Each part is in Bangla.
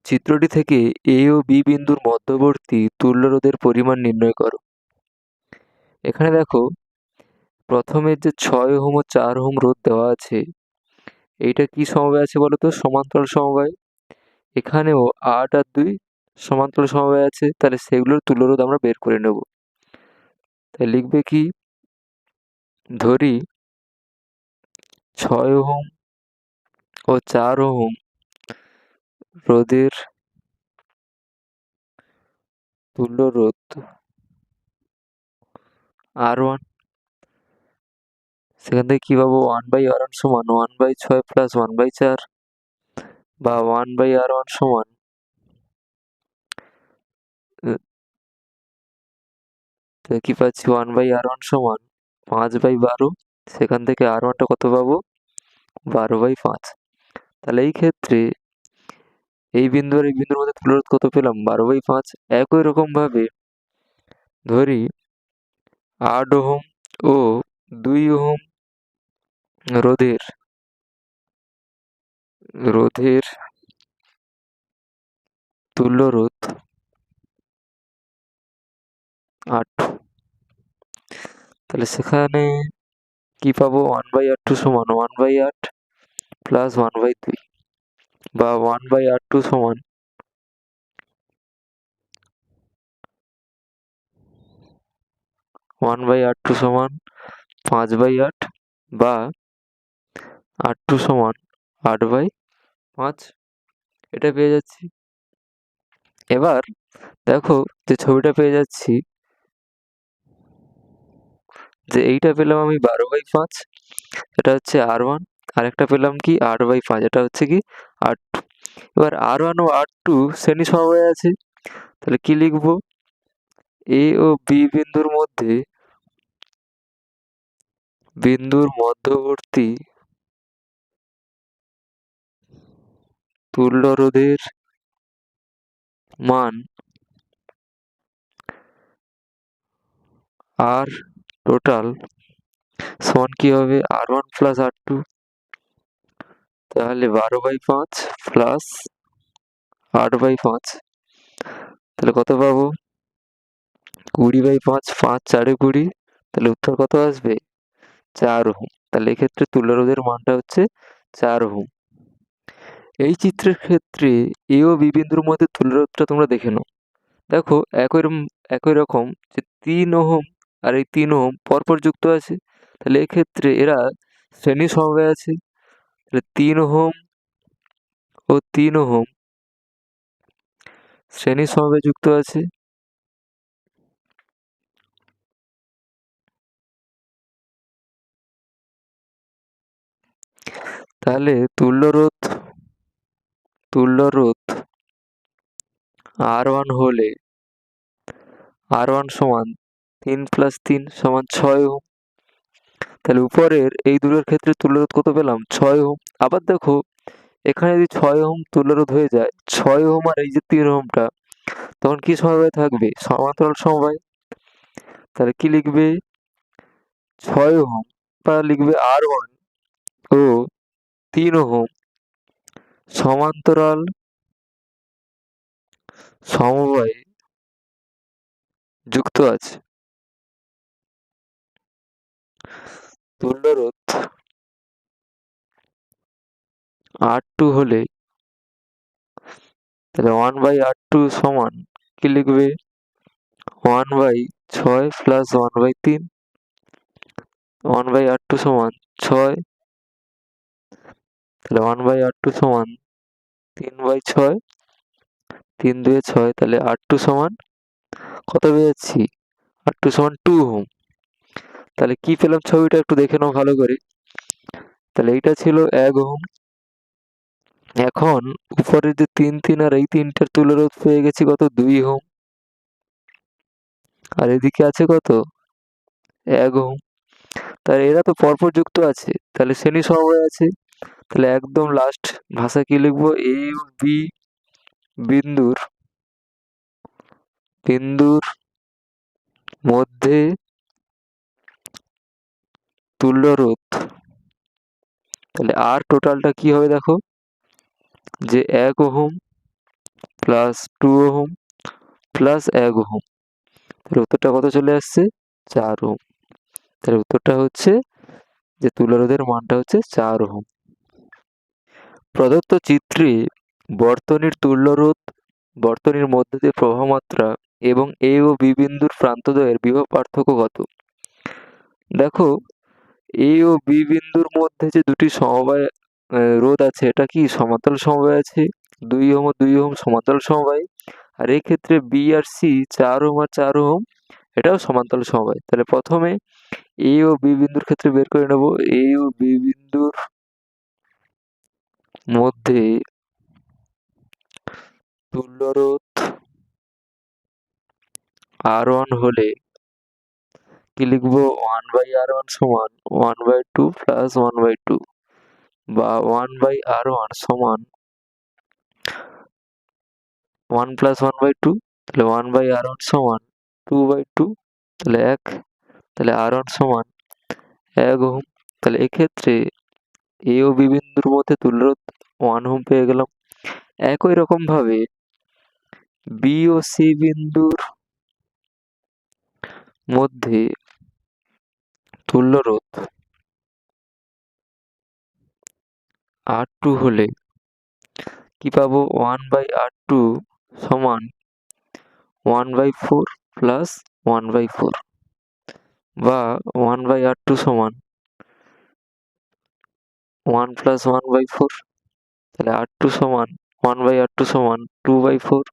চিত্রটি থেকে এ ও বি বিন্দুর মধ্যবর্তী তুল্য রোধের পরিমাণ নির্ণয় করো। এখানে দেখো প্রথমে যে 6 ওহম ও 4 ওহম রোধ দেওয়া আছে, এইটা কি সমবায় আছে বলো তো? সমান্তরাল সমবায়। এখানেও 8 আর 2 সমান্তরাল সমবায় আছে, তাহলে সেগুলোর তুল্য রোধ আমরা বের করে নেব। তাই লিখবে কি, ধরি 6 ওহম ও 4 ওহম রোধের তুল্য রোধ R1। সেখান থেকে কি পাবো? 1/R1 সমান 1/6 প্লাস 1/4 বা 1/R1 সমান কি পাচ্ছি? 1/R1 সমান 5/12। সেখান থেকে R1টা কত পাবো? 12/5। তাহলে এই ক্ষেত্রে এই বিন্দু আর এই বিন্দুর মধ্যে তুল্য রোধ কত পেলাম? 12/5। একই রকম ভাবে ধরি 8 ওহম ও 2 ওহম রোধের তুল্য রোধ 8। তাহলে সেখানে কি পাবো? 1/R2 সমান 1/8 প্লাস 1/2 বা 1/R2 সমান 5/8 বা R2 সমান 8/5। এটা পেয়ে যাচ্ছি। এবার দেখো যে ছবিটা পেয়ে যাচ্ছি, যে এইটা পেলাম আমি 12/5, এটা হচ্ছে R1। আরেকটা পেলাম কি 8/5, এটা হচ্ছে কি R2। এবার R1 ও R2 শ্রেণী সমবায়ে আছে, তাহলে কি লিখবো? এ ও বি বিন্দুর মধ্যবর্তী তুল্য রোধের মান আর টোটাল সমান কি হবে? R1 plus R2। তাহলে 12/5 প্লাস 8/5, তাহলে কত পাবো? 20/5, 5 4 20। তাহলে উত্তর কত আসবে? 4 ওহম। তাহলে এক্ষেত্রে তুল্য রোধের মানটা হচ্ছে 4 ওহম। এই চিত্রের ক্ষেত্রে এ ও বি বিন্দুর মধ্যে তুল্য রোধটা তোমরা দেখে নাও। দেখো একই রকম যে 3 ওহম আর এই 3 ওহম পরপর যুক্ত আছে, তাহলে এক্ষেত্রে এরা শ্রেণী সমবায়ে আছে। তাহলে 3 ওহম ও 3 ওহম শ্রেণী সমবায়ে যুক্ত আছে। তাহলে তুল্য রোধ R1 হলে R1 সমান 3 প্লাস 3 সমান 6 ওহম। তাহলে উপরের এই দুটোর ক্ষেত্রে তুল্য রোধ কত পেলাম? 6 ওহম। আবার দেখো এখানে যদি 6 ওহম তুল্য রোধ হয়ে যায়, 6 ওহম আর এই যে 3 ওহমটা তখন কি সমবায় থাকবে? সমান্তরাল সমবায়। তাহলে কি লিখবে? 6 ওহম বা লিখবে R1 ও 3 ওহম সমান্তরাল সমবায়ে যুক্ত আছে। তুল্য রোধ R2 হলে তাহলে 1/R2 সমান কি লিখবে? 1/6 প্লাস 1/3। 1/R2 সমান 6, তাহলে 1/R2 সমান 3/6, 3 2 6, তাহলে R2 সমান কত পেয়ে যাচ্ছি? R2 সমান 2 ওহম। তাহলে কি পেলাম? ছবিটা একটু দেখে নাও ভালো করে। তাহলে এইটা ছিল 1 ওহম। এখন উপরে যে 3 3 আর এই 3টার তুল্য রোধ পেয়ে গেছি কত? 2 ওহম। আর এদিকে আছে কত? 1 ওহম। তাহলে এরা তো পরপর যুক্ত আছে, তাহলে শ্রেণী সমবায় আছে। তাহলে একদম লাস্ট ভাষা কি লিখবো? এ ও বি বিন্দুর মধ্যে তুল্য রোধ। তাহলে আর টোটালটা কি হবে দেখো, যে 1 ohm plus 2 ohm plus 1 ohm. তাহলে উত্তরটা কত চলে আসছে? 4 ওহম। তাহলে উত্তরটা হচ্ছে যে তুলা রোধের মানটা হচ্ছে 4 ওহম। প্রদত্ত চিত্রে বর্তনীর তুল্য রোধ, বর্তনীর মধ্যে দিয়ে প্রবাহ মাত্রা এবং এ ও বি বিন্দুর প্রান্তদ্বয়ের বিভব পার্থক্য কত? দেখো, এ ও বি বিন্দুর মধ্যে যে দুটি সমবায় রোধ আছে, এটা কি সমান্তরাল সমবায় আছে? 2 ওহম ও 2 ওহম সমান্তরাল সমবায়। আর এই ক্ষেত্রে বি আর সি 4 ওহম আর 4 ওহম এটাও সমান্তরাল সমবায়। তাহলে প্রথমে এ ও বি বিন্দুর ক্ষেত্রে বের করে নেব। এ ও বি বিন্দুর মধ্যে তুল্য রোধ R1 হলে কি লিখবো? 1/R1 সমান 1/2 প্লাস 1/2, বা 1/R1 সমান 1 প্লাস 1/2। তাহলে 1/R1 সমান 2/2, তাহলে 1। তাহলে R1 সমান 1 ওহম। তাহলে এক্ষেত্রে এ ও বি বিন্দুর মধ্যে তুল্য রোধ 1 ওহম পেয়ে গেলাম। একই রকম ভাবে বি ও সি বিন্দুর মধ্যে তুল্য রোধ R2 হলে কি পাবো? 1/R2 সমান 1/4 প্লাস 1/4, বা 1/R2 সমান 1 প্লাস 1/4। তাহলে R2 সমান 1/R2 সমান 2/4,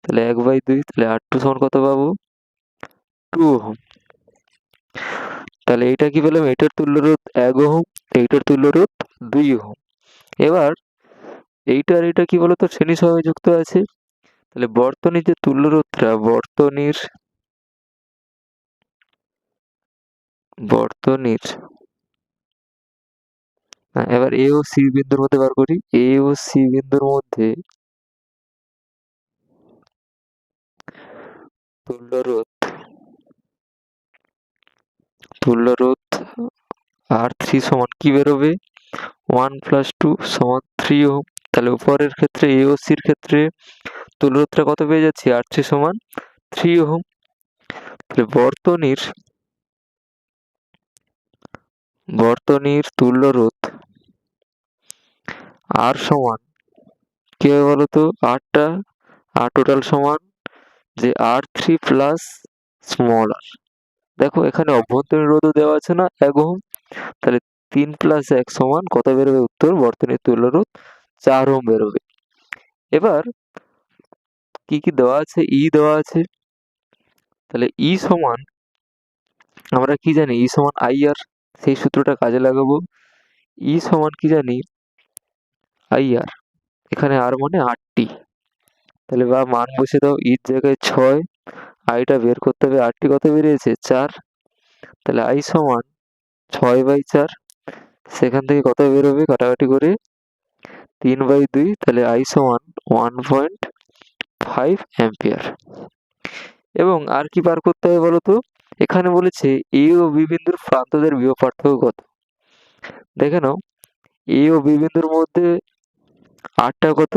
তাহলে 1/2। তাহলে R2 সমান কত পাবো? 2 ওহম। তাহলে এইটা কি পেলাম? এটার তুল্য রোধ 1 ওহম, এইটার তুল্য রোধ 2 ওহম। এবার এইটা আর এটা কি বলতো? শ্রেণী সহবায় যুক্ত আছে। তাহলে বর্তনীর যে তুল্য রোধটা, বর্তনীর এবার এ ও সি বিন্দুর মধ্যে বার করি। এ ও সি বিন্দুর মধ্যে তুল্য রোধ R3 সমান কি বেরোবে? 1 প্লাস 2 সমান 3 ওহম। তাহলে উপরের ক্ষেত্রে এ ও সির ক্ষেত্রে তুল্য রোধটা কত পেয়ে যাচ্ছি? R3 সমান 3 ওহম। তাহলে বর্তনীর তুল্য রোধ R সমান কি হবে বলতো? R টোটাল সমান যে R3 প্লাস স্মল r। দেখো, এখানে অভ্যন্তরীণ রোধও দেওয়া আছে না 1 ওহম। তাহলে 3 প্লাস 1 সমান কত বেরোবে? উত্তর বর্তনীর তুল্য রোধ 4 ওহম বেরোবে। এবার কি কি দেওয়া আছে? দেওয়া আছে। তাহলে সমান আমরা কি জানি? সমান IR। সেই সূত্রটা কাজে লাগাবো। সমান কি জানি? IR। এখানে আর মানে RT। তাহলে বা মান বসে দাও। এর জায়গায় 6, আইটা বের করতে হবে। RT কত বেরিয়েছে? 4। তাহলে I সমান 6/4। সেখান থেকে কত বেরোবে কাটাকাটি করে? 3/2। তাহলে I সমান 1.5 অ্যাম্পিয়ার। এবং আর কি বার করতে হবে বলতো? এখানে বলেছে এ ও বি বিন্দুর প্রান্তদের বিভব পার্থক্য কত? দেখে নাও, এ ও বি বিন্দুর মধ্যে আরটা কত?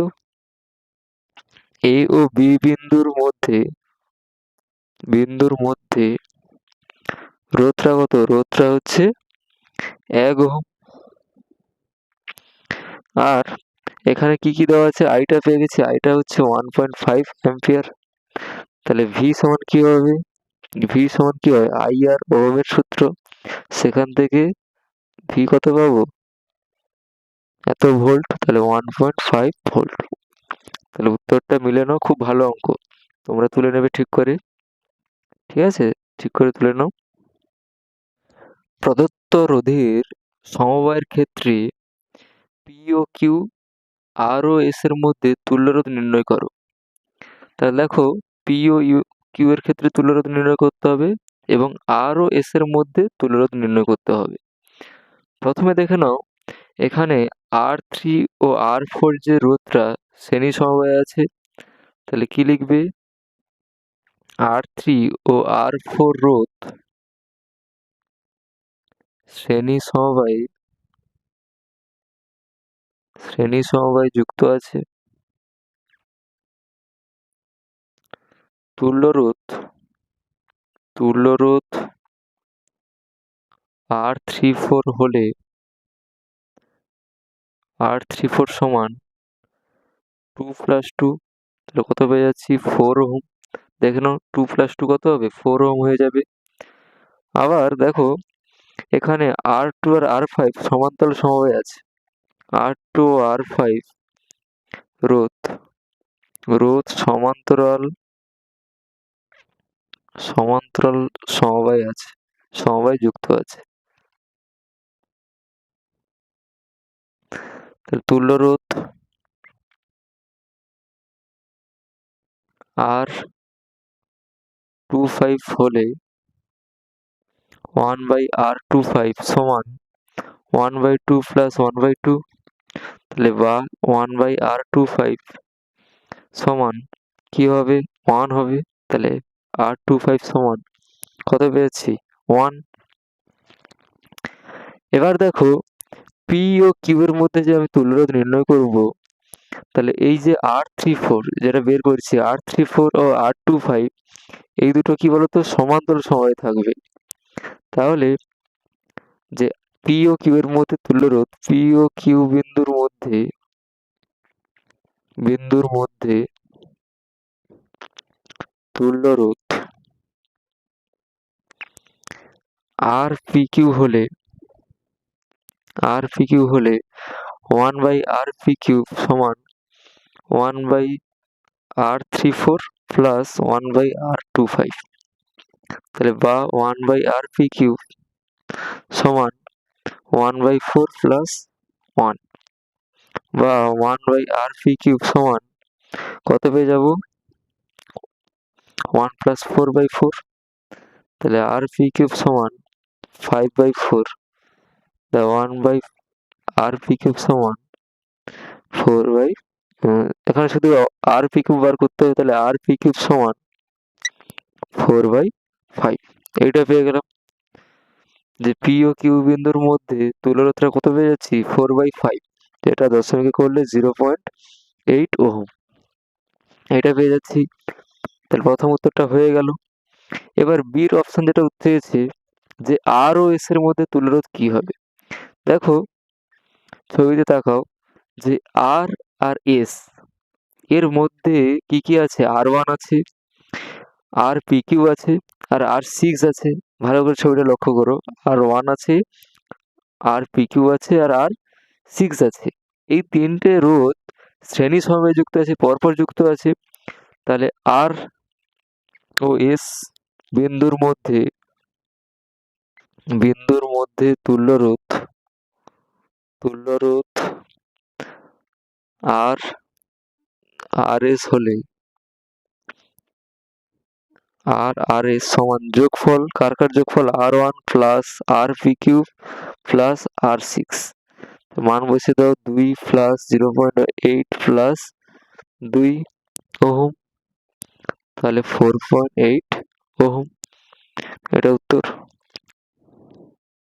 এ ও বি বিন্দুর মধ্যে রোধটা কত? রোধটা হচ্ছে 1 ওহম। আর এখানে কি কি দেওয়া আছে? আইটা পেয়ে গেছি। আইটা হচ্ছে 1.5 অ্যাম্পিয়ার। তাহলে ভি সমান কি হবে? ভি সমান কি হয়? IR ওহমের সূত্র। সেখান থেকে ভি কত পাবো? এত ভোল্ট। তাহলে 1.5 ভোল্ট। তাহলে উত্তরটা মিলে নাও। খুব ভালো অঙ্ক। তোমরা তুলে নেবে ঠিক করে। ঠিক আছে? ঠিক করে তুলে নাও। প্রদত্ত রোধের সমবায়ের ক্ষেত্রে পি ও কিউ, আর ও এস এর মধ্যে তুল্য রোধ নির্ণয় করো। তাহলে দেখো, পি ও কিউ এর ক্ষেত্রে তুল্য রোধ নির্ণয় করতে হবে এবং আর ও এস এর মধ্যে তুল্য রোধ নির্ণয় করতে হবে। প্রথমে দেখে নাও, এখানে R3 ও R4 যে রোধটা শ্রেণী সমবায়ে আছে। তাহলে কি লিখবে? R3 ও R4 রোধ শ্রেণী সমবায়ে যুক্ত আছে। তুল্য রোধ R34 হলে R34 সমান 2 + 2, তাহলে কত পেয়ে যাচ্ছি 4 ওহম। দেখে নাও 2 + 2 কত হবে 4 ওহম হয়ে যাবে। আবার দেখো এখানে R2 আর R5 সমান্তরাল সমবায়ে আছে। R2 ও R5 রোধ সমান্তরাল সমবায়ে আছে, সমবায়ে যুক্ত আছে। তাহলে তুল্য রোধ R25 হলে 1/R25 সমান 1/2 + 1/2, তাহলে বা 1/R25 সমান কি হবে 1 হবে। তাহলে R25 সমান কত পেয়েছি 1। এবার দেখো পি ও কিউ এর মধ্যে যে আমি তুল্যরোধ নির্ণয় করব, তাহলে এই যে R34 যেটা বের করছি R34 ও R25 এই দুটো কি বলতো সমান্তরাল সমবায়ে থাকবে। তাহলে যে পি ও কিউ এর মধ্যে তুল্যরোধ পি ও কিউ বিন্দুর মধ্যে তুল্যরোধ RPQ হলে 1/RPQ সমান 1/R34 প্লাস 1/R25, তাহলে বা 1/RPQ সমান 1/4 প্লাস 1, বা 1/RPQ সমান কত পেয়ে যাব 1 + 4/4, তাহলে RPQ সমান 5/4, the 1/RPQ সমান 4/, এখানে শুধু RPQ বার করতে হবে, তাহলে RPQ সমান 4/5। এইটা পেয়ে গেলাম যে পি ও কিউ বিন্দুর মধ্যে তুল্যরোধটা কত পেয়ে যাচ্ছি 4/5, যেটা দশমিকে করলে 0.8 ওহম। এটা পেয়ে যাচ্ছি। তাহলে প্রথম উত্তরটা হয়ে গেল। এবার বির অপশন যেটা উত্তর হয়েছে যে আর ও এস এর মধ্যে তুল্যরোধ কি হবে। দেখো ছবিতে তাকাও যে আর আর এস এর মধ্যে কি কি আছে R1 আছে, RPQ আছে আর R6 আছে। ভালো করে ছবিটা লক্ষ্য করো, R1 আছে, RPQ আছে আর R6 আছে। এই তিনটে রোধ শ্রেণী সমবায়ে যুক্ত আছে, পরপর যুক্ত আছে। তাহলে আর ও এস বিন্দুর মধ্যে তুল্যরোধ আর আর এস হলে আর এস সমান যোগফল কার যোগফল R1 plus RPQ plus R6, মান বসিয়ে দাও 2 প্লাস 0.8 প্লাস 2 ওহম, তাহলে 4.8 ওহম। এটা উত্তর।